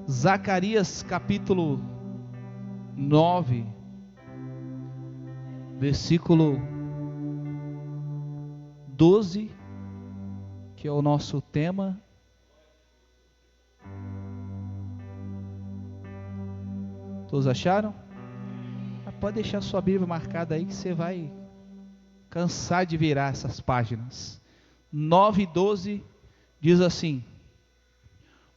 Zacarias capítulo 9, versículo 12, que é o nosso tema. Todos acharam? Pode deixar sua Bíblia marcada aí que você vai cansar de virar essas páginas. 9:12 diz assim: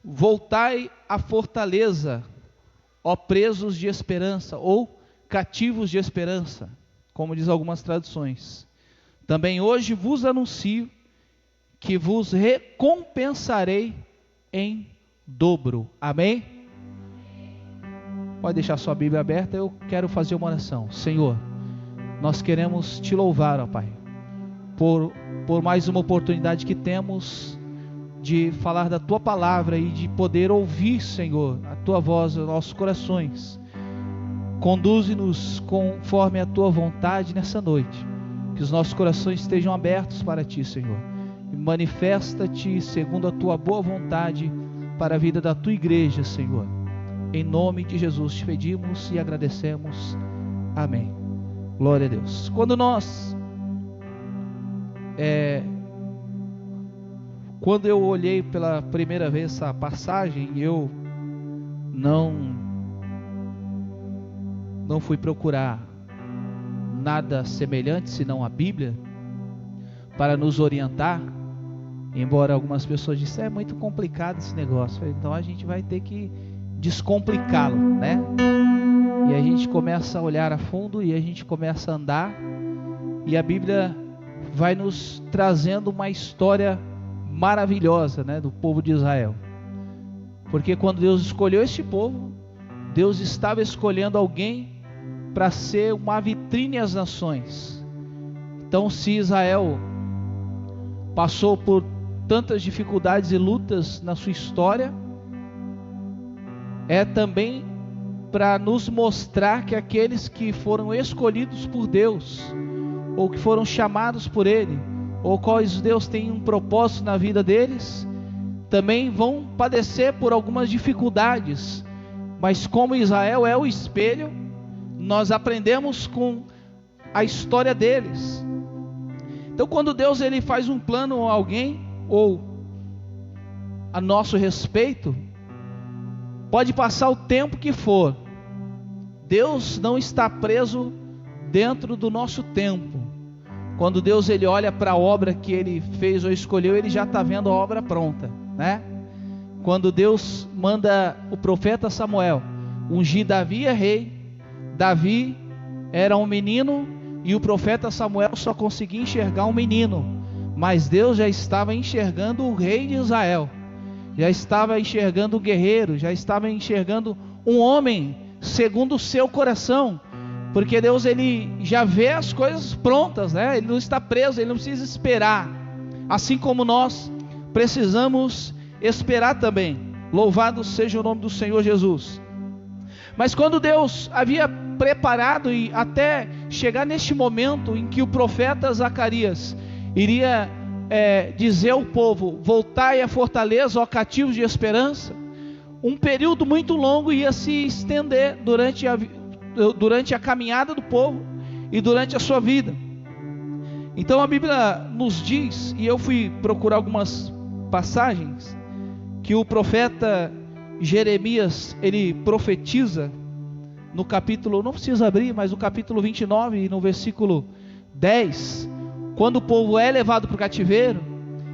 Voltai à fortaleza, ó presos de esperança, ou cativos de esperança, como diz algumas traduções. Também hoje vos anuncio que vos recompensarei em dobro. Amém? Pode deixar sua Bíblia aberta, eu quero fazer uma oração. Senhor, nós queremos te louvar, ó Pai, por mais uma oportunidade que temos de falar da Tua Palavra e de poder ouvir, Senhor, a Tua voz nos nossos corações. Conduze-nos conforme a Tua vontade nessa noite, que os nossos corações estejam abertos para Ti, Senhor, e manifesta-te segundo a Tua boa vontade para a vida da Tua igreja, Senhor. Em nome de Jesus te pedimos e agradecemos. Amém. Glória a Deus. Quando eu olhei pela primeira vez essa passagem, eu não fui procurar nada semelhante, senão a Bíblia, para nos orientar, embora algumas pessoas disseram, é muito complicado esse negócio. Então a gente vai ter que descomplicá-lo, né? E a gente começa a olhar a fundo e a gente começa a andar, e a Bíblia vai nos trazendo uma história maravilhosa, né, do povo de Israel. Porque quando Deus escolheu este povo, Deus estava escolhendo alguém para ser uma vitrine às nações. Então, se Israel passou por tantas dificuldades e lutas na sua história, é também para nos mostrar que aqueles que foram escolhidos por Deus, ou que foram chamados por Ele, ou quais Deus tem um propósito na vida deles, também vão padecer por algumas dificuldades. Mas como Israel é o espelho, nós aprendemos com a história deles. Então quando Deus ele faz um plano a alguém, ou a nosso respeito, pode passar o tempo que for, Deus não está preso dentro do nosso tempo. Quando Deus ele olha para a obra que Ele fez ou escolheu, Ele já está vendo a obra pronta, né? Quando Deus manda o profeta Samuel ungir Davi é rei, Davi era um menino e o profeta Samuel só conseguia enxergar um menino, mas Deus já estava enxergando o rei de Israel, já estava enxergando o guerreiro, já estava enxergando um homem segundo o seu coração. Porque Deus ele já vê as coisas prontas, né? Ele não está preso, Ele não precisa esperar. Assim como nós precisamos esperar também. Louvado seja o nome do Senhor Jesus. Mas quando Deus havia preparado e até chegar neste momento em que o profeta Zacarias iria dizer ao povo: voltai à fortaleza, ó cativos de esperança, um período muito longo ia se estender durante a caminhada do povo e durante a sua vida. Então a Bíblia nos diz, e eu fui procurar algumas passagens, que o profeta Jeremias, ele profetiza no capítulo, não precisa abrir, mas no capítulo 29 e no versículo 10, quando o povo é levado para o cativeiro,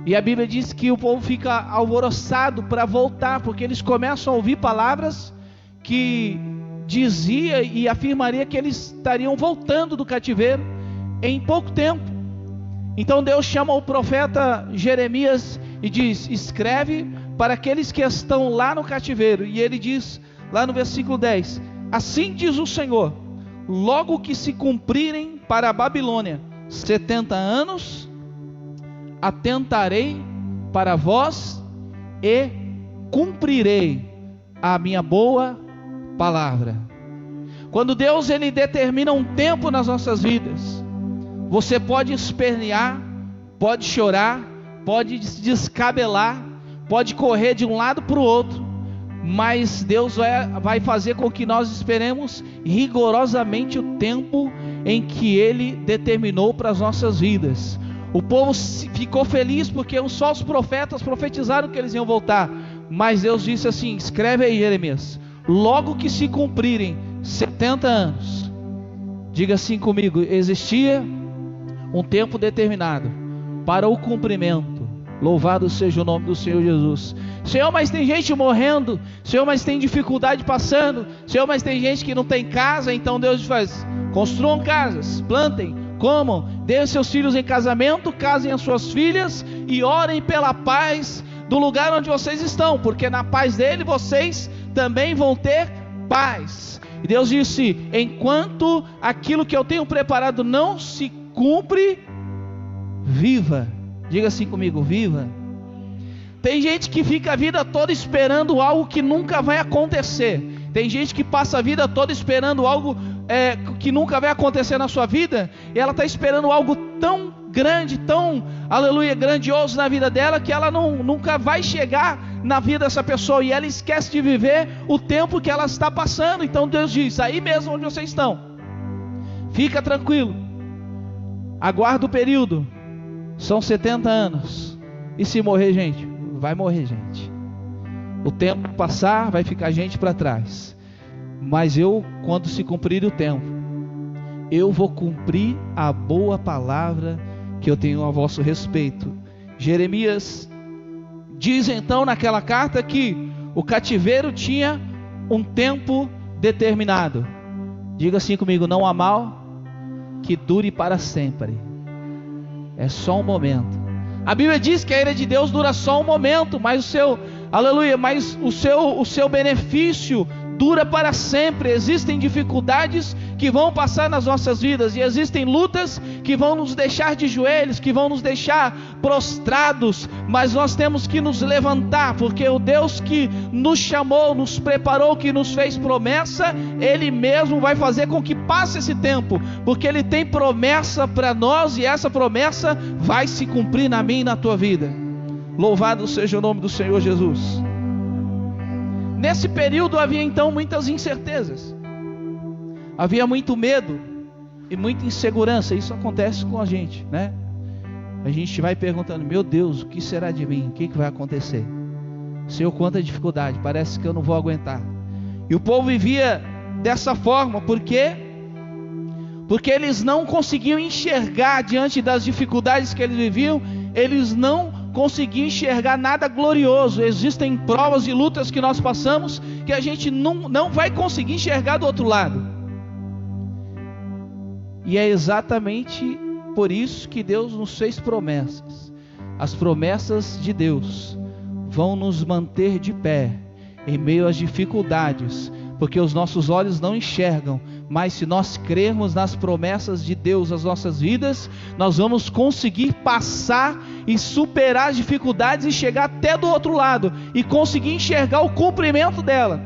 e a Bíblia diz que o povo fica alvoroçado para voltar, porque eles começam a ouvir palavras que dizia e afirmaria que eles estariam voltando do cativeiro em pouco tempo. Então Deus chama o profeta Jeremias e diz: escreve para aqueles que estão lá no cativeiro. E ele diz lá no versículo 10: assim diz o Senhor, logo que se cumprirem para a Babilônia 70 anos, atentarei para vós e cumprirei a minha boa palavra. Quando Deus ele determina um tempo nas nossas vidas, você pode espernear, pode chorar, pode se descabelar, pode correr de um lado para o outro, mas Deus vai fazer com que nós esperemos rigorosamente o tempo em que Ele determinou para as nossas vidas. O povo ficou feliz porque só os profetas profetizaram que eles iam voltar, mas Deus disse assim: escreve aí, Jeremias, logo que se cumprirem 70 anos, diga assim comigo, existia um tempo determinado para o cumprimento. Louvado seja o nome do Senhor Jesus. Senhor, mas tem gente morrendo. Senhor, mas tem dificuldade passando. Senhor, mas tem gente que não tem casa. Então Deus faz: construam casas, plantem, comam, deem seus filhos em casamento, casem as suas filhas e orem pela paz do lugar onde vocês estão, porque na paz dele vocês também vão ter paz. E Deus disse: enquanto aquilo que eu tenho preparado não se cumpre, viva. Diga assim comigo, viva. Tem gente que fica a vida toda esperando algo que nunca vai acontecer. Tem gente que passa a vida toda esperando algo que nunca vai acontecer na sua vida, e ela está esperando algo tão grande, tão, aleluia, grandioso na vida dela, que ela nunca vai chegar na vida dessa pessoa, e ela esquece de viver o tempo que ela está passando. Então Deus diz: aí mesmo onde vocês estão, fica tranquilo, aguarda o período, são 70 anos, e se morrer gente, vai morrer gente, o tempo passar, vai ficar gente para trás, mas eu, quando se cumprir o tempo, eu vou cumprir a boa palavra que eu tenho a vosso respeito. Jeremias diz então naquela carta que o cativeiro tinha um tempo determinado. Diga assim comigo: não há mal que dure para sempre. É só um momento. A Bíblia diz que a ira de Deus dura só um momento, mas o seu benefício dura para sempre. Existem dificuldades que vão passar nas nossas vidas, e existem lutas que vão nos deixar de joelhos, que vão nos deixar prostrados, mas nós temos que nos levantar, porque o Deus que nos chamou, nos preparou, que nos fez promessa, Ele mesmo vai fazer com que passe esse tempo, porque Ele tem promessa para nós, e essa promessa vai se cumprir na minha e na tua vida. Louvado seja o nome do Senhor Jesus. Nesse período havia então muitas incertezas, havia muito medo e muita insegurança. Isso acontece com a gente, né? A gente vai perguntando: meu Deus, o que será de mim? O que vai acontecer? Senhor, quanta dificuldade, parece que eu não vou aguentar. E o povo vivia dessa forma, porque eles não conseguiam enxergar diante das dificuldades que eles viviam, eles não conseguiam enxergar nada glorioso. Existem provas e lutas que nós passamos que a gente não vai conseguir enxergar do outro lado. E é exatamente por isso que Deus nos fez promessas. As promessas de Deus vão nos manter de pé em meio às dificuldades, porque os nossos olhos não enxergam, mas se nós crermos nas promessas de Deus às nossas vidas, nós vamos conseguir passar e superar as dificuldades e chegar até do outro lado e conseguir enxergar o cumprimento dela.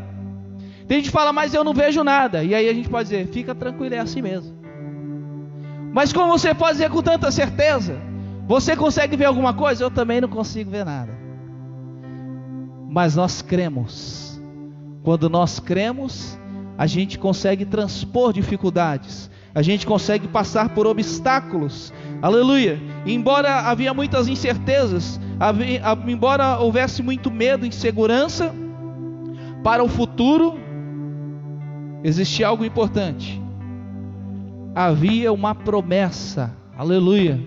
Tem gente que fala: mas eu não vejo nada. E aí a gente pode dizer: fica tranquilo, é assim mesmo. Mas como você pode dizer com tanta certeza? Você consegue ver alguma coisa? Eu também não consigo ver nada. Mas nós cremos. Quando nós cremos, a gente consegue transpor dificuldades, a gente consegue passar por obstáculos, aleluia. E embora havia muitas incertezas, embora houvesse muito medo, insegurança para o futuro, existia algo importante. Havia uma promessa, aleluia.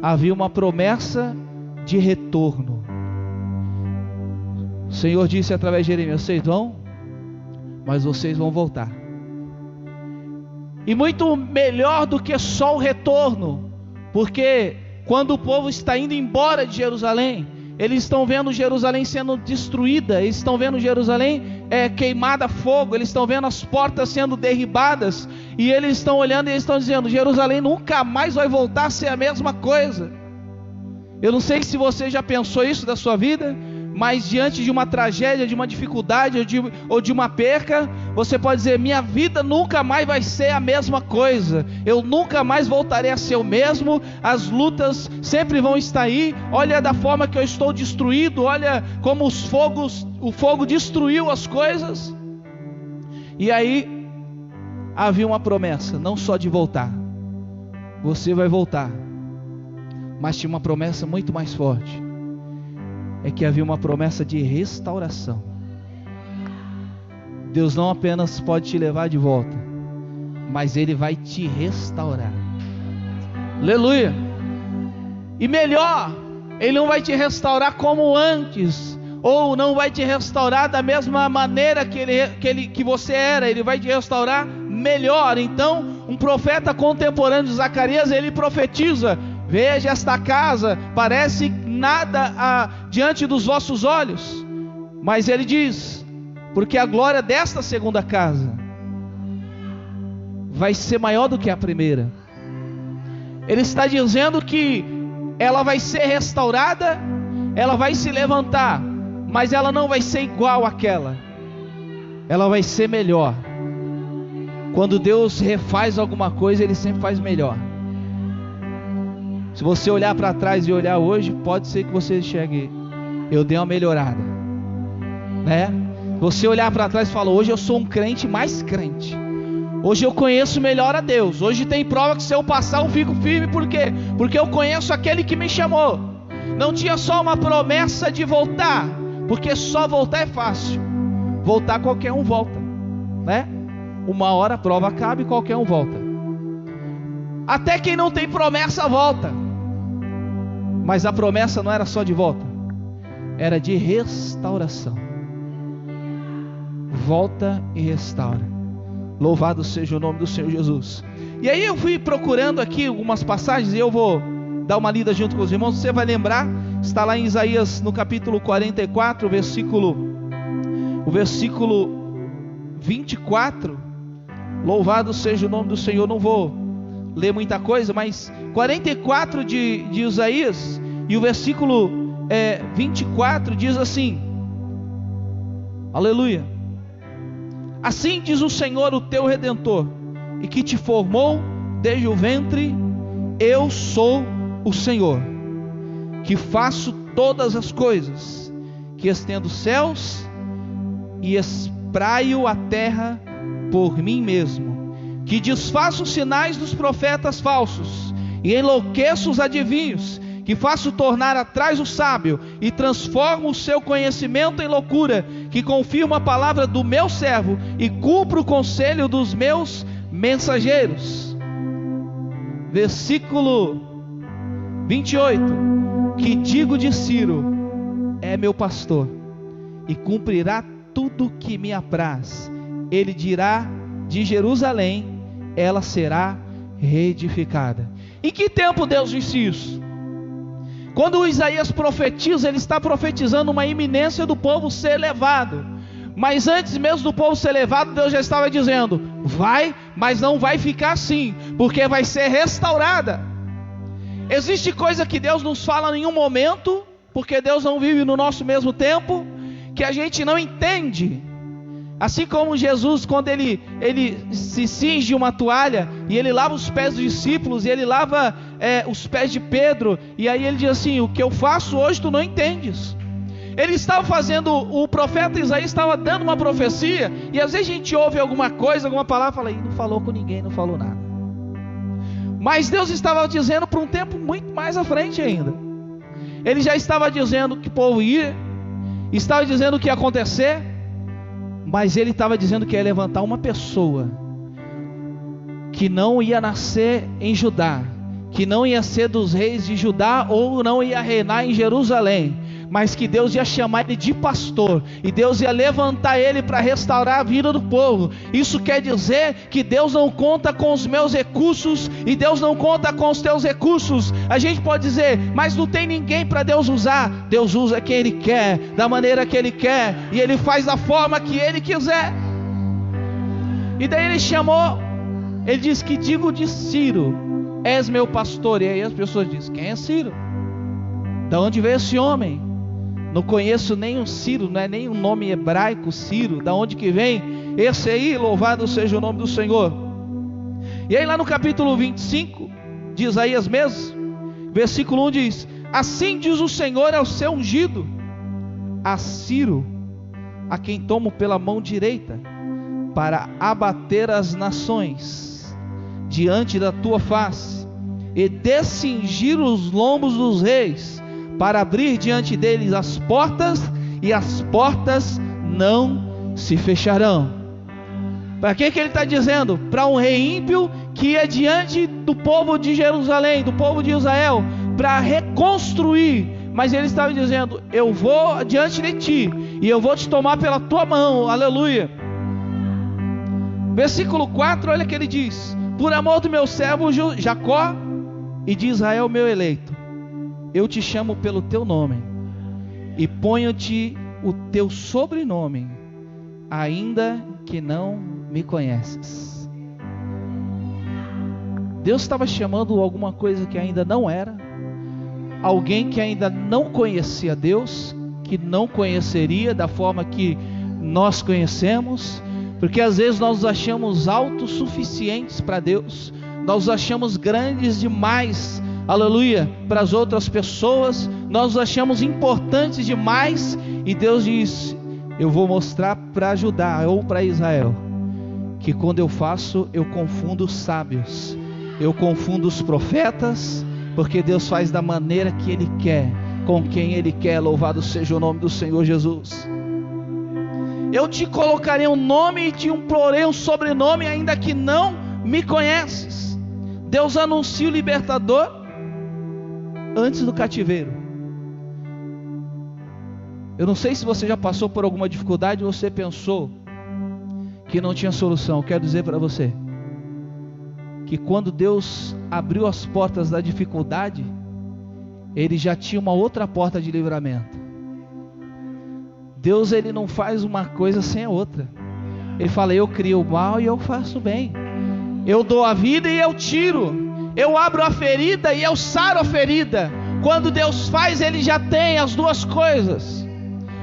Havia uma promessa de retorno. O Senhor disse através de Jeremias: vocês vão, mas vocês vão voltar. E muito melhor do que só o retorno, porque quando o povo está indo embora de Jerusalém, eles estão vendo Jerusalém sendo destruída, eles estão vendo Jerusalém queimada a fogo, eles estão vendo as portas sendo derribadas, e eles estão olhando e eles estão dizendo: Jerusalém nunca mais vai voltar a ser a mesma coisa. Eu não sei se você já pensou isso da sua vida, mas diante de uma tragédia, de uma dificuldade ou de uma perca, você pode dizer: minha vida nunca mais vai ser a mesma coisa, eu nunca mais voltarei a ser o mesmo, as lutas sempre vão estar aí, olha da forma que eu estou destruído, olha como o fogo destruiu as coisas. E aí havia uma promessa, não só de voltar, você vai voltar, mas tinha uma promessa muito mais forte, é que havia uma promessa de restauração. Deus não apenas pode te levar de volta, mas Ele vai te restaurar. Aleluia! E melhor, Ele não vai te restaurar como antes, ou não vai te restaurar da mesma maneira que você era. Ele vai te restaurar melhor. Então, um profeta contemporâneo de Zacarias, ele profetiza: veja, esta casa parece nada diante dos vossos olhos, mas ele diz: porque a glória desta segunda casa vai ser maior do que a primeira. Ele está dizendo que ela vai ser restaurada, ela vai se levantar, mas ela não vai ser igual àquela, ela vai ser melhor. Quando Deus refaz alguma coisa, Ele sempre faz melhor. Se você olhar para trás e olhar hoje, pode ser que você chegue: eu dei uma melhorada, né? Você olhar para trás e falar: hoje eu sou um crente mais crente, hoje eu conheço melhor a Deus, hoje tem prova que se eu passar eu fico firme. Por quê? Porque eu conheço aquele que me chamou. Não tinha só uma promessa de voltar, porque só voltar é fácil, voltar qualquer um volta, né? Uma hora a prova acaba e qualquer um volta, até quem não tem promessa volta. Mas a promessa não era só de volta, era de restauração. Volta e restaura. Louvado seja o nome do Senhor Jesus. E aí eu fui procurando aqui algumas passagens, e eu vou dar uma lida junto com os irmãos. Você vai lembrar, está lá em Isaías no capítulo 44, o versículo 24. Louvado seja o nome do Senhor. Não vou ler muita coisa, mas 44 de Isaías, e o versículo 24 diz assim: aleluia. Assim diz o Senhor, o teu Redentor, e que te formou desde o ventre: eu sou o Senhor, que faço todas as coisas, que estendo os céus e espraio a terra por mim mesmo, que desfaço os sinais dos profetas falsos, e enlouqueço os adivinhos, que faço tornar atrás o sábio, e transformo o seu conhecimento em loucura, que confirmo a palavra do meu servo, e cumpro o conselho dos meus mensageiros. Versículo 28, que digo de Ciro: é meu pastor, e cumprirá tudo que me apraz. Ele dirá de Jerusalém: ela será reedificada. Em que tempo Deus disse isso? Quando o Isaías profetiza, ele está profetizando uma iminência do povo ser levado. Mas antes mesmo do povo ser levado, Deus já estava dizendo: vai, mas não vai ficar assim, porque vai ser restaurada. Existe coisa que Deus nos fala em um momento, porque Deus não vive no nosso mesmo tempo, que a gente não entende. Assim como Jesus, quando ele se cinge uma toalha, e ele lava os pés dos discípulos, e ele lava os pés de Pedro, e aí ele diz assim: o que eu faço hoje tu não entendes. Ele estava fazendo, o profeta Isaías estava dando uma profecia, e às vezes a gente ouve alguma coisa, alguma palavra, e fala: não falou com ninguém, não falou nada. Mas Deus estava dizendo para um tempo muito mais à frente ainda. Ele já estava dizendo que o povo ia, estava dizendo o que ia acontecer, mas ele estava dizendo que ia levantar uma pessoa que não ia nascer em Judá, que não ia ser dos reis de Judá, ou não ia reinar em Jerusalém, mas que Deus ia chamar ele de pastor, e Deus ia levantar ele para restaurar a vida do povo. Isso quer dizer que Deus não conta com os meus recursos, e Deus não conta com os teus recursos. A gente pode dizer: mas não tem ninguém para Deus usar. Deus usa quem Ele quer, da maneira que Ele quer, e Ele faz da forma que Ele quiser. E daí Ele chamou, Ele diz que digo de Ciro: és meu pastor. E aí as pessoas dizem: quem é Ciro? Da onde veio esse homem? Não conheço nem um Ciro, não é nem um nome hebraico, Ciro, da onde que vem esse aí, louvado seja o nome do Senhor. E aí lá no capítulo 25 de Isaías mesmo, versículo 1 diz: assim diz o Senhor ao seu ungido, a Ciro, a quem tomo pela mão direita, para abater as nações diante da tua face, e descingir os lombos dos reis, para abrir diante deles as portas, e as portas não se fecharão. Para que ele está dizendo? Para um rei ímpio que ia diante do povo de Jerusalém, do povo de Israel, para reconstruir. Mas ele estava dizendo: eu vou diante de ti, e eu vou te tomar pela tua mão, aleluia. Versículo 4, olha que ele diz: por amor do meu servo Jacó e de Israel meu eleito, eu te chamo pelo teu nome, e ponho-te o teu sobrenome, ainda que não me conheces. Deus estava chamando alguma coisa que ainda não era, alguém que ainda não conhecia Deus, que não conheceria da forma que nós conhecemos, porque às vezes nós nos achamos autossuficientes para Deus, nós nos achamos grandes demais, aleluia, para as outras pessoas, nós nos achamos importantes demais, e Deus diz: eu vou mostrar para Judá ou para Israel, que quando eu faço, eu confundo os sábios, eu confundo os profetas, porque Deus faz da maneira que Ele quer, com quem Ele quer, louvado seja o nome do Senhor Jesus. Eu te colocarei um nome e te imporei um sobrenome, ainda que não me conheces. Deus anuncia o libertador antes do cativeiro. Eu não sei se você já passou por alguma dificuldade ou você pensou que não tinha solução. Eu quero dizer para você que quando Deus abriu as portas da dificuldade, Ele já tinha uma outra porta de livramento. Deus, Ele não faz uma coisa sem a outra. Ele fala: eu crio o mal e eu faço o bem, eu dou a vida e eu tiro, eu abro a ferida e eu saro a ferida. Quando Deus faz, Ele já tem as duas coisas.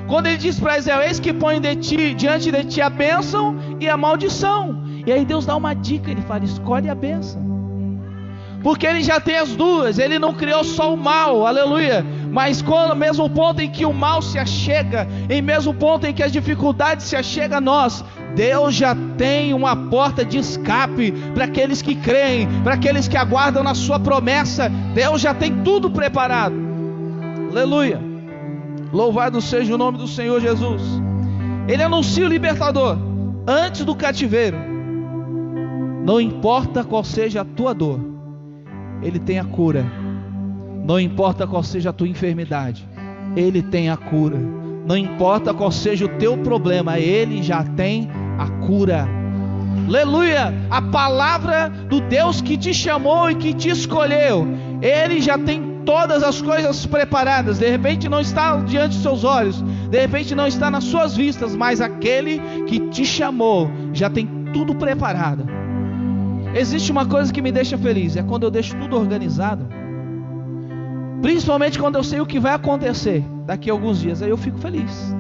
Quando Ele diz para Israel: eis que põe diante de ti a bênção e a maldição. E aí Deus dá uma dica, Ele fala: escolhe a bênção, porque Ele já tem as duas. Ele não criou só o mal, aleluia, mas quando, mesmo ponto em que o mal se achega, em mesmo ponto em que as dificuldades se achegam a nós, Deus já tem uma porta de escape para aqueles que creem, para aqueles que aguardam na sua promessa. Deus já tem tudo preparado, aleluia, louvado seja o nome do Senhor Jesus. Ele anuncia o libertador antes do cativeiro. Não importa qual seja a tua dor, Ele tem a cura. Não importa qual seja a tua enfermidade, Ele tem a cura. Não importa qual seja o teu problema, Ele já tem a cura. Aleluia! A palavra do Deus que te chamou e que te escolheu, Ele já tem todas as coisas preparadas. De repente não está diante dos seus olhos, de repente não está nas suas vistas, mas aquele que te chamou já tem tudo preparado. Existe uma coisa que me deixa feliz, é quando eu deixo tudo organizado, principalmente quando eu sei o que vai acontecer daqui a alguns dias. Aí eu fico feliz,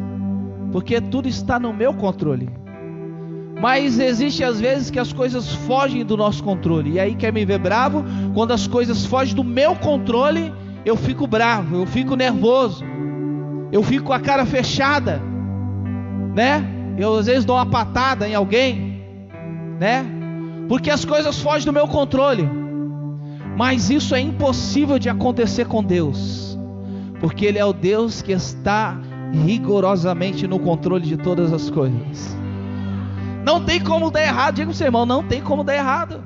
porque tudo está no meu controle. Mas existe às vezes que as coisas fogem do nosso controle, e aí quer me ver bravo? Quando as coisas fogem do meu controle, eu fico bravo, eu fico nervoso, eu fico com a cara fechada, né? Eu às vezes dou uma patada em alguém, né? Porque as coisas fogem do meu controle. Mas isso é impossível de acontecer com Deus, porque Ele é o Deus que está rigorosamente no controle de todas as coisas. Não tem como dar errado. Diga para o seu irmão: não tem como dar errado.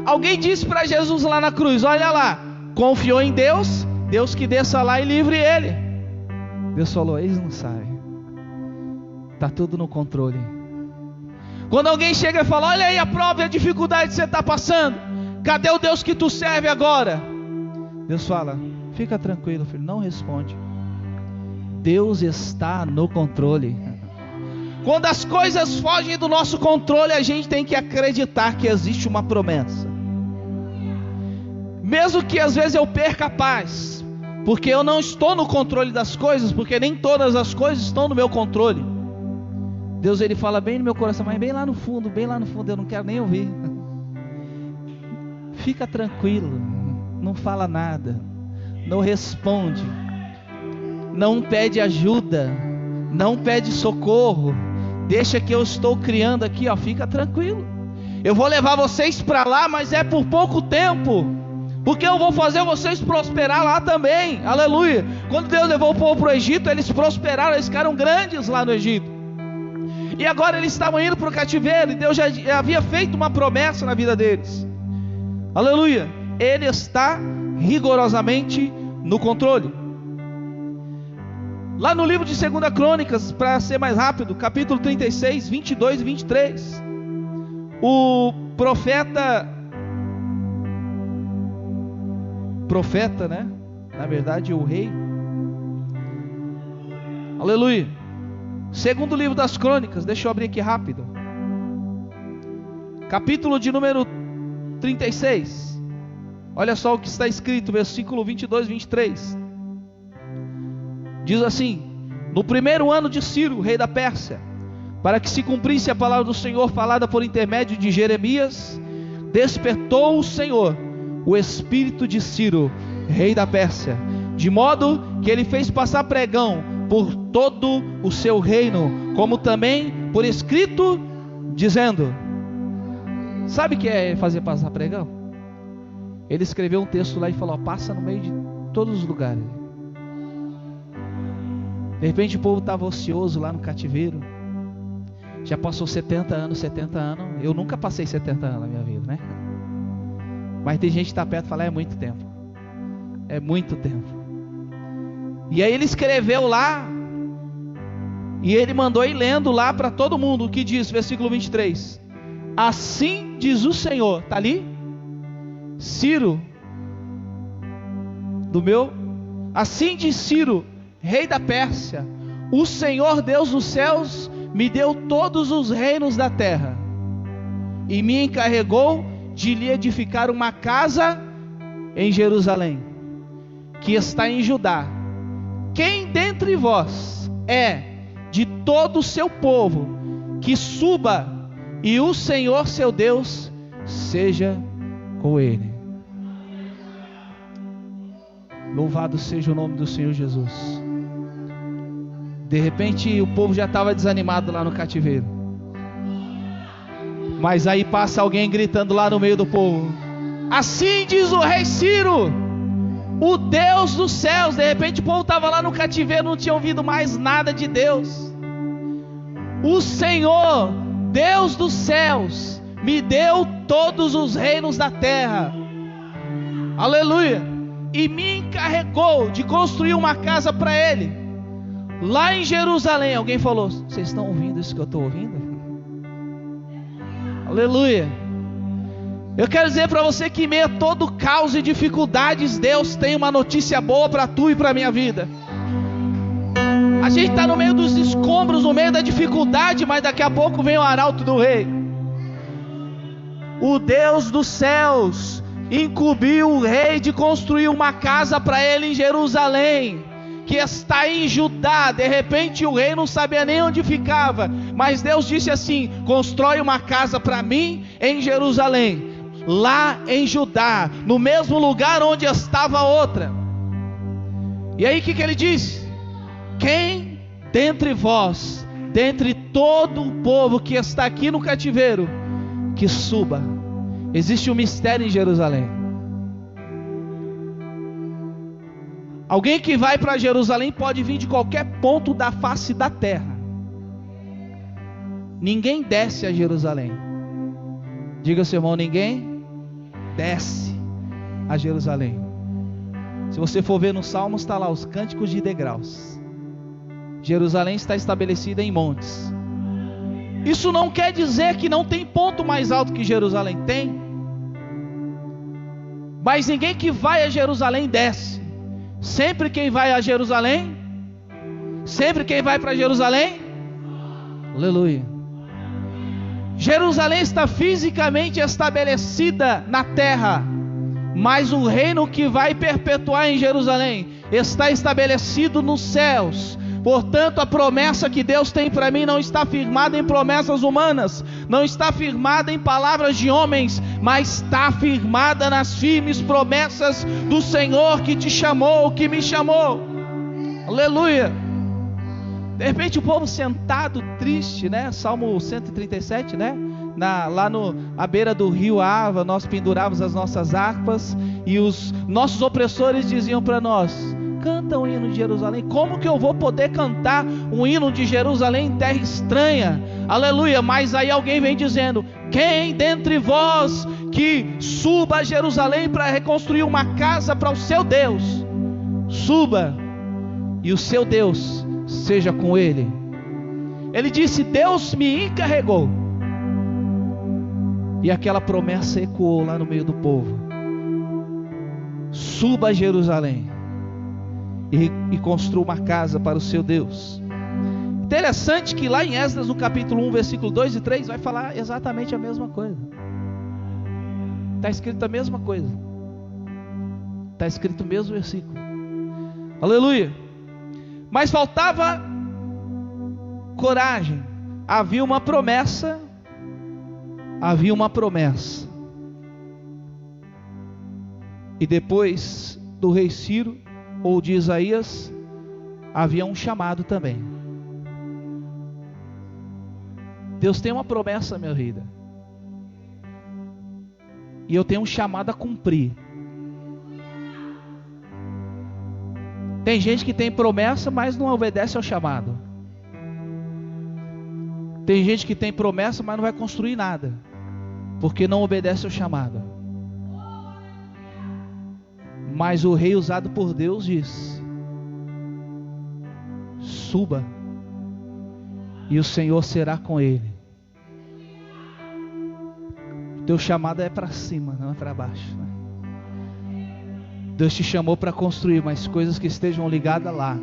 Alguém disse para Jesus lá na cruz: olha lá, confiou em Deus, Deus que desça lá e livre ele. Deus falou: eles não sabem, está tudo no controle. Quando alguém chega e fala: olha aí a prova e a dificuldade que você está passando, cadê o Deus que tu serve agora? Deus fala: fica tranquilo, filho, não responde. Deus está no controle. Quando as coisas fogem do nosso controle, a gente tem que acreditar que existe uma promessa. Mesmo que às vezes eu perca a paz, porque eu não estou no controle das coisas, porque nem todas as coisas estão no meu controle. Deus, ele fala bem no meu coração, mas bem lá no fundo, eu não quero nem ouvir. Fica tranquilo, não fala nada, não responde, não pede ajuda, não pede socorro, deixa que eu estou criando aqui, ó, fica tranquilo. Eu vou levar vocês para lá, mas é por pouco tempo, porque eu vou fazer vocês prosperar lá também, aleluia. Quando Deus levou o povo para o Egito, eles prosperaram, eles ficaram grandes lá no Egito. E agora eles estavam indo para o cativeiro, e Deus já havia feito uma promessa na vida deles, aleluia. Ele está rigorosamente no controle. Lá no livro de 2 Crônicas, para ser mais rápido, capítulo 36, 22 e 23, o profeta, né? Na verdade, o rei, aleluia. Segundo livro das Crônicas, deixa eu abrir aqui rápido, capítulo de número 36, olha só o que está escrito, versículo 22 e 23, diz assim: no primeiro ano de Ciro, rei da Pérsia, para que se cumprisse a palavra do Senhor falada por intermédio de Jeremias, despertou o Senhor o espírito de Ciro, rei da Pérsia, de modo que ele fez passar pregão por todo o seu reino, como também por escrito, dizendo... Sabe o que é fazer passar pregão? Ele escreveu um texto lá e falou, passa no meio de todos os lugares. De repente o povo estava ocioso lá no cativeiro, já passou 70 anos, eu nunca passei 70 anos na minha vida, né? Mas tem gente que está perto e fala, é muito tempo. E aí ele escreveu lá, e ele mandou ir lendo lá para todo mundo, o que diz, versículo 23, assim diz o Senhor, está ali? Ciro, assim diz Ciro, rei da Pérsia, o Senhor Deus dos céus me deu todos os reinos da terra, e me encarregou de lhe edificar uma casa em Jerusalém, que está em Judá. Quem dentre vós é de todo o seu povo, que suba, e o Senhor seu Deus seja com ele. Louvado seja o nome do Senhor Jesus. De repente o povo já estava desanimado lá no cativeiro, mas aí passa alguém gritando lá no meio do povo, assim diz o rei Ciro, o Deus dos céus. De repente o povo estava lá no cativeiro, não tinha ouvido mais nada de Deus. O Senhor, Deus dos céus, me deu todos os reinos da terra, aleluia, e me encarregou de construir uma casa para ele, lá em Jerusalém. Alguém falou, vocês estão ouvindo isso que eu estou ouvindo? Aleluia. Eu quero dizer para você que em meio a todo caos e dificuldades, Deus tem uma notícia boa para tu e para a minha vida. A gente está no meio dos escombros, no meio da dificuldade, mas daqui a pouco vem o arauto do rei. O Deus dos céus incumbiu o rei de construir uma casa para ele em Jerusalém, que está em Judá. De repente o rei não sabia nem onde ficava, mas Deus disse assim, constrói uma casa para mim em Jerusalém, lá em Judá, no mesmo lugar onde estava a outra. E aí o que ele disse? Quem dentre vós, dentre todo o povo que está aqui no cativeiro, que suba. Existe um mistério em Jerusalém. Alguém que vai para Jerusalém pode vir de qualquer ponto da face da terra. Ninguém desce a Jerusalém. Diga, seu irmão, ninguém desce a Jerusalém. Se você for ver nos Salmos, está lá os cânticos de degraus. Jerusalém está estabelecida em montes. Isso não quer dizer que não tem ponto mais alto que Jerusalém. Tem. Mas ninguém que vai a Jerusalém desce. Sempre quem vai a Jerusalém, sempre quem vai para Jerusalém, aleluia. Jerusalém está fisicamente estabelecida na terra, mas o reino que vai perpetuar em Jerusalém está estabelecido nos céus. Portanto, a promessa que Deus tem para mim não está firmada em promessas humanas, não está firmada em palavras de homens, mas está firmada nas firmes promessas do Senhor que te chamou, que me chamou. Aleluia. De repente o povo sentado, triste, né? Salmo 137, né? Lá à beira do rio Ava, nós pendurávamos as nossas harpas, e os nossos opressores diziam para nós: canta um hino de Jerusalém. Como que eu vou poder cantar um hino de Jerusalém em terra estranha? Aleluia. Mas aí alguém vem dizendo: quem dentre vós que suba a Jerusalém para reconstruir uma casa para o seu Deus? Suba, e o seu Deus seja com ele. Ele disse: Deus me encarregou. E aquela promessa ecoou lá no meio do povo: suba a Jerusalém e construa uma casa para o seu Deus. Interessante que lá em Esdras, no capítulo 1, versículo 2 e 3, vai falar exatamente a mesma coisa. Está escrito a mesma coisa. Está escrito o mesmo versículo. Aleluia. Mas faltava coragem. Havia uma promessa. Havia uma promessa. E depois do rei Ciro, ou de Isaías, havia um chamado também. Deus tem uma promessa, minha vida, e eu tenho um chamado a cumprir. Tem gente que tem promessa, mas não obedece ao chamado. Tem gente que tem promessa, mas não vai construir nada, porque não obedece ao chamado. Mas o rei usado por Deus diz: suba, e o Senhor será com ele. Teu chamado é para cima, não é para baixo, né? Deus te chamou para construir, mas coisas que estejam ligadas lá.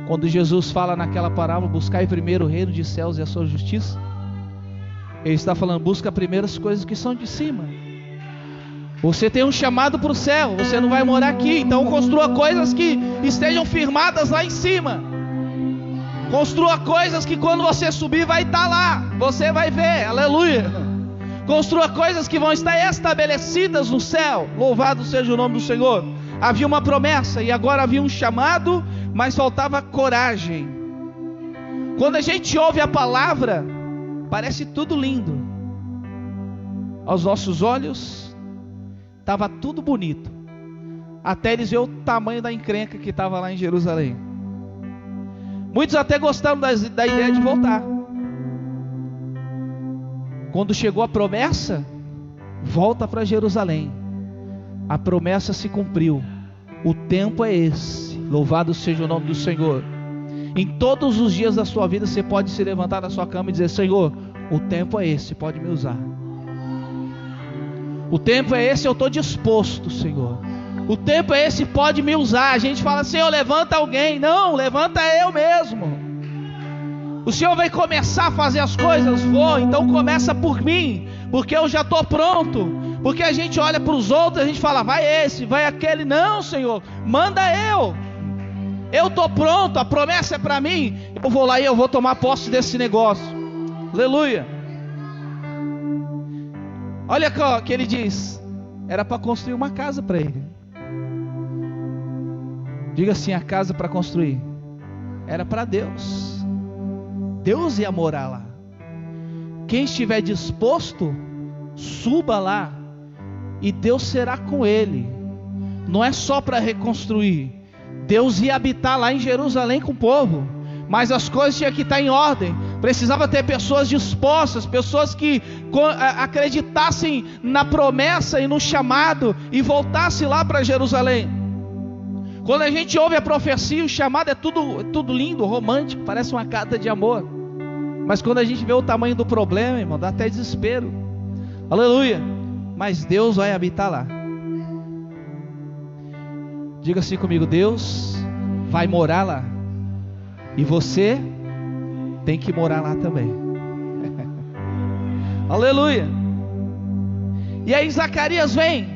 Quando Jesus fala naquela parábola: buscai primeiro o reino de céus e a sua justiça, Ele está falando: busca primeiro as coisas que são de cima. Você tem um chamado para o céu, você não vai morar aqui, então construa coisas que estejam firmadas lá em cima. Construa coisas que quando você subir vai estar lá, você vai ver, aleluia. Construa coisas que vão estar estabelecidas no céu. Louvado seja o nome do Senhor. Havia uma promessa e agora havia um chamado, mas faltava coragem. Quando a gente ouve a palavra, parece tudo lindo. Aos nossos olhos, estava tudo bonito, até eles verem o tamanho da encrenca que estava lá em Jerusalém. Muitos até gostaram da ideia de voltar. Quando chegou a promessa, volta para Jerusalém. A promessa se cumpriu. O tempo é esse. Louvado seja o nome do Senhor. Em todos os dias da sua vida, você pode se levantar da sua cama e dizer: Senhor, o tempo é esse, pode me usar. O tempo é esse, eu estou disposto, Senhor. O tempo é esse, pode me usar. A gente fala: Senhor, levanta alguém. Não, levanta eu mesmo. O Senhor vai começar a fazer as coisas? Vou, então começa por mim, porque eu já estou pronto. Porque a gente olha para os outros, a gente fala: vai esse, vai aquele. Não, Senhor, manda eu. Eu estou pronto, a promessa é para mim. Eu vou lá e eu vou tomar posse desse negócio. Aleluia. Olha o que ele diz. Era para construir uma casa para ele. Diga assim: a casa para construir era para Deus. Deus ia morar lá. Quem estiver disposto, suba lá, e Deus será com ele. Não é só para reconstruir. Deus ia habitar lá em Jerusalém com o povo, mas as coisas tinham que estar em ordem. Precisava ter pessoas dispostas, pessoas que acreditassem na promessa e no chamado e voltassem lá para Jerusalém. Quando a gente ouve a profecia, o chamado é tudo lindo, romântico, parece uma carta de amor. Mas quando a gente vê o tamanho do problema, irmão, dá até desespero. Aleluia. Mas Deus vai habitar lá. Diga assim comigo: Deus vai morar lá. E você tem que morar lá também. Aleluia. E aí Zacarias vem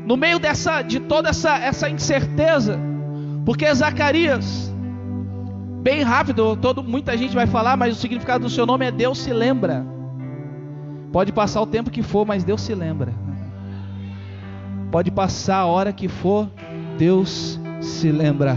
no meio de toda essa incerteza, porque Zacarias, bem rápido, muita gente vai falar, mas o significado do seu nome é Deus se lembra. Pode passar o tempo que for, mas Deus se lembra. Pode passar a hora que for, Deus se lembra.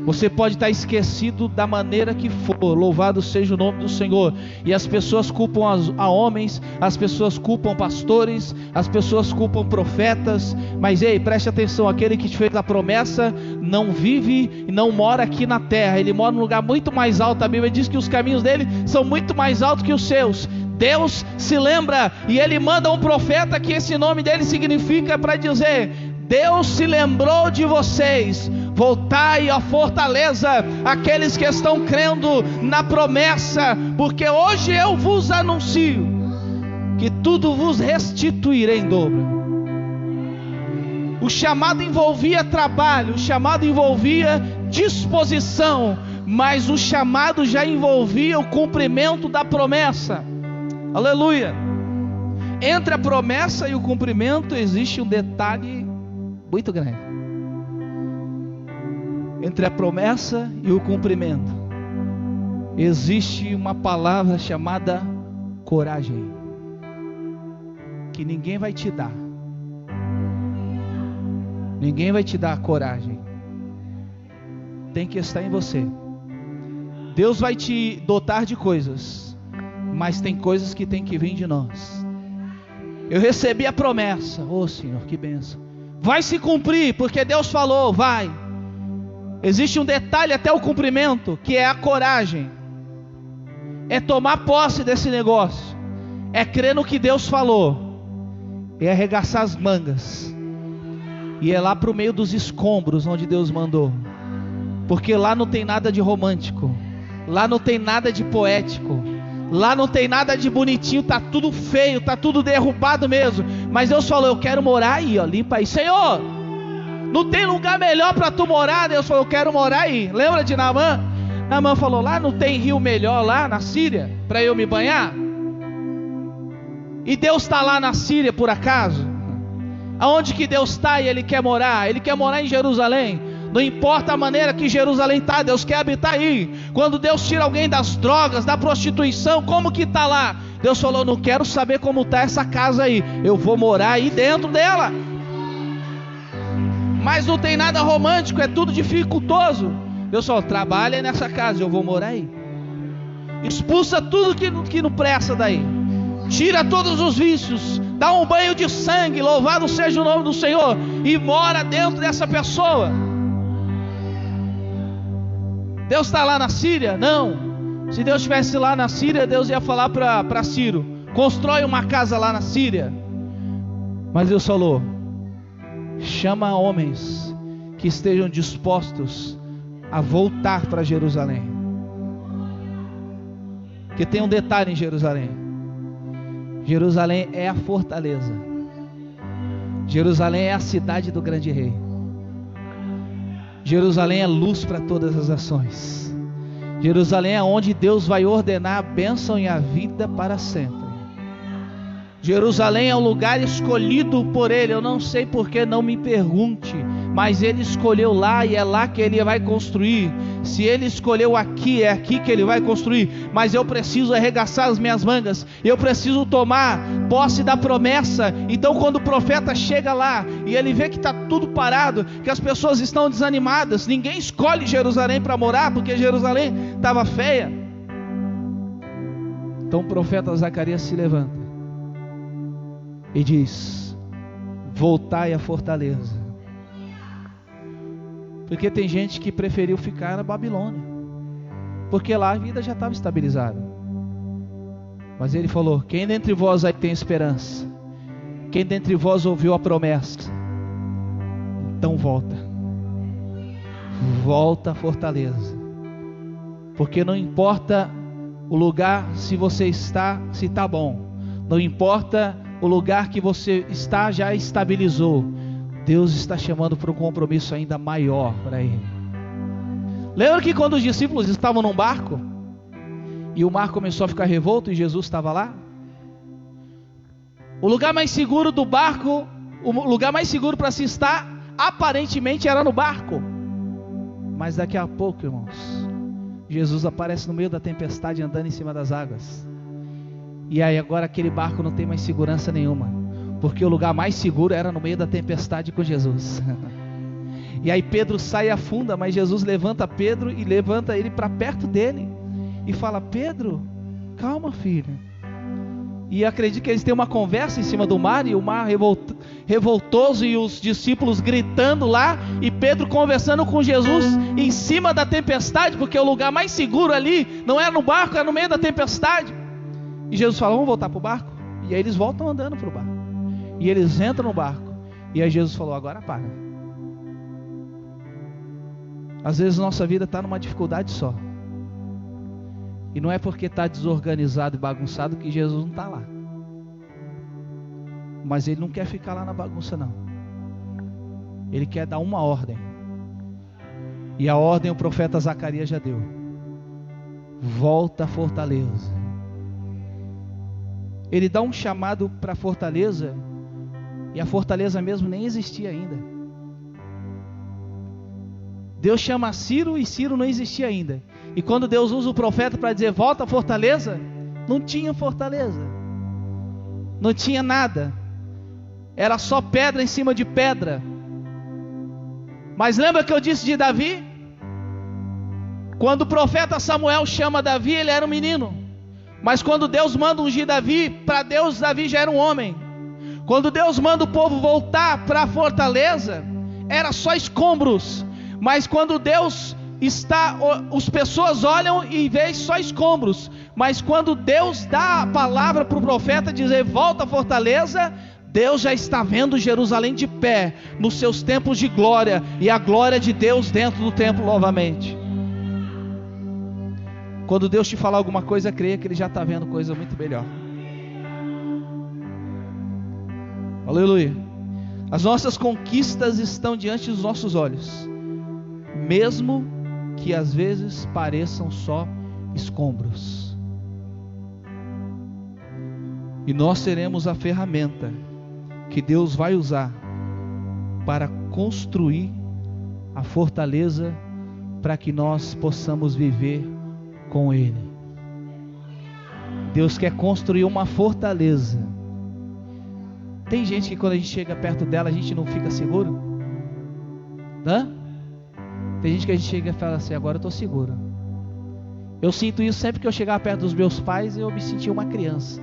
Você pode estar esquecido da maneira que for, louvado seja o nome do Senhor. E as pessoas culpam a homens, as pessoas culpam pastores, as pessoas culpam profetas. Mas ei, preste atenção, aquele que te fez a promessa não vive e não mora aqui na terra. Ele mora num lugar muito mais alto. A Bíblia diz que os caminhos dele são muito mais altos que os seus. Deus se lembra, e Ele manda um profeta que esse nome dele significa para dizer: Deus se lembrou de vocês, voltai à fortaleza, aqueles que estão crendo na promessa, porque hoje eu vos anuncio que tudo vos restituirei em dobro. O chamado envolvia trabalho, o chamado envolvia disposição, mas o chamado já envolvia o cumprimento da promessa. Aleluia! Entre a promessa e o cumprimento existe um detalhe muito grande. Entre a promessa e o cumprimento existe uma palavra chamada coragem, que ninguém vai te dar. Ninguém vai te dar coragem. Tem que estar em você. Deus vai te dotar de coisas, mas tem coisas que tem que vir de nós. Eu recebi a promessa, Senhor, que bênção. Vai se cumprir, porque Deus falou, vai. Existe um detalhe até o cumprimento, que é a coragem. É tomar posse desse negócio. É crer no que Deus falou. É arregaçar as mangas. E é lá para o meio dos escombros onde Deus mandou. Porque lá não tem nada de romântico. Lá não tem nada de poético. Lá não tem nada de bonitinho, tá tudo feio, tá tudo derrubado mesmo. Mas Deus falou, eu quero morar aí, limpa aí. Senhor, não tem lugar melhor para tu morar? Deus falou, eu quero morar aí. Lembra de Naamã? Naamã falou, lá não tem rio melhor lá na Síria, para eu me banhar? E Deus está lá na Síria por acaso? Aonde que Deus está e Ele quer morar? Ele quer morar em Jerusalém. Não importa a maneira que Jerusalém está, Deus quer habitar aí. Quando Deus tira alguém das drogas, da prostituição, como que está lá? Deus falou, não quero saber como está essa casa aí, eu vou morar aí dentro dela. Mas não tem nada romântico, é tudo dificultoso. Deus falou, trabalha nessa casa, eu vou morar aí. Expulsa tudo que não presta daí. Tira todos os vícios, dá um banho de sangue, louvado seja o nome do Senhor, e mora dentro dessa pessoa. Deus está lá na Síria? Não. Se Deus estivesse lá na Síria, Deus ia falar para Ciro, constrói uma casa lá na Síria. Mas Deus falou, chama homens que estejam dispostos a voltar para Jerusalém. Porque tem um detalhe em Jerusalém. Jerusalém é a fortaleza. Jerusalém é a cidade do grande rei. Jerusalém é luz para todas as ações. Jerusalém é onde Deus vai ordenar a bênção e a vida para sempre. Jerusalém é o lugar escolhido por Ele. Eu não sei porque, não me pergunte, mas Ele escolheu lá e é lá que Ele vai construir. Se Ele escolheu aqui, é aqui que Ele vai construir. Mas eu preciso arregaçar as minhas mangas, eu preciso tomar posse da promessa. Então quando o profeta chega lá e ele vê que está tudo parado, que as pessoas estão desanimadas, ninguém escolhe Jerusalém para morar, porque Jerusalém estava feia. Então o profeta Zacarias se levanta e diz, voltai à fortaleza. Porque tem gente que preferiu ficar na Babilônia, porque lá a vida já estava estabilizada. Mas ele falou, quem dentre vós aí tem esperança? Quem dentre vós ouviu a promessa? Então volta. Volta à fortaleza. Porque não importa o lugar se você está, se está bom. Não importa o lugar que você está, já estabilizou. Deus está chamando para um compromisso ainda maior para ele. Lembra que quando os discípulos estavam num barco e o mar começou a ficar revolto e Jesus estava lá? O lugar mais seguro do barco O lugar mais seguro para se estar, aparentemente, era no barco. Mas daqui a pouco, irmãos, Jesus aparece no meio da tempestade, andando em cima das águas. E aí agora aquele barco não tem mais segurança nenhuma, porque o lugar mais seguro era no meio da tempestade com Jesus. E aí Pedro sai e afunda, mas Jesus levanta Pedro e levanta ele para perto dele e fala: Pedro, calma, filho. E acredito que eles têm uma conversa em cima do mar, e o mar revoltoso, e os discípulos gritando lá, e Pedro conversando com Jesus em cima da tempestade, porque o lugar mais seguro ali não era no barco, era no meio da tempestade. E Jesus fala: vamos voltar para o barco. E aí eles voltam andando para o barco, e eles entram no barco. E aí Jesus falou: agora para. Às vezes nossa vida está numa dificuldade só, e não é porque está desorganizado e bagunçado que Jesus não está lá. Mas Ele não quer ficar lá na bagunça, não. Ele quer dar uma ordem. E a ordem o profeta Zacarias já deu: volta à fortaleza. Ele dá um chamado para a fortaleza, e a fortaleza mesmo nem existia ainda. Deus chama Ciro, e Ciro não existia ainda. E quando Deus usa o profeta para dizer volta à fortaleza, não tinha fortaleza, não tinha nada, era só pedra em cima de pedra. Mas lembra que eu disse de Davi? Quando o profeta Samuel chama Davi, ele era um menino. Mas quando Deus manda ungir Davi, para Deus Davi já era um homem. Quando Deus manda o povo voltar para a fortaleza, era só escombros. Mas quando Deus está, as pessoas olham e veem só escombros. Mas quando Deus dá a palavra para o profeta dizer volta à fortaleza, Deus já está vendo Jerusalém de pé, nos seus templos de glória, e a glória de Deus dentro do templo novamente. Quando Deus te falar alguma coisa, creia que Ele já está vendo coisa muito melhor. Aleluia. As nossas conquistas estão diante dos nossos olhos, mesmo que às vezes pareçam só escombros. E nós seremos a ferramenta que Deus vai usar para construir a fortaleza, para que nós possamos viver com Ele. Deus quer construir uma fortaleza. Tem gente que quando a gente chega perto dela, a gente não fica seguro? Hã? Tem gente que a gente chega e fala assim: agora eu estou seguro. Eu sinto isso sempre que eu chegava perto dos meus pais, eu me sentia uma criança.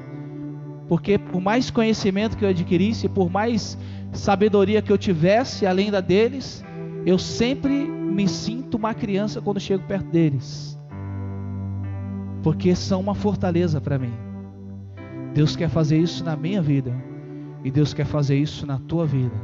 Porque por mais conhecimento que eu adquirisse, por mais sabedoria que eu tivesse, além da deles, eu sempre me sinto uma criança quando chego perto deles. Porque são uma fortaleza para mim. Deus quer fazer isso na minha vida, e Deus quer fazer isso na tua vida.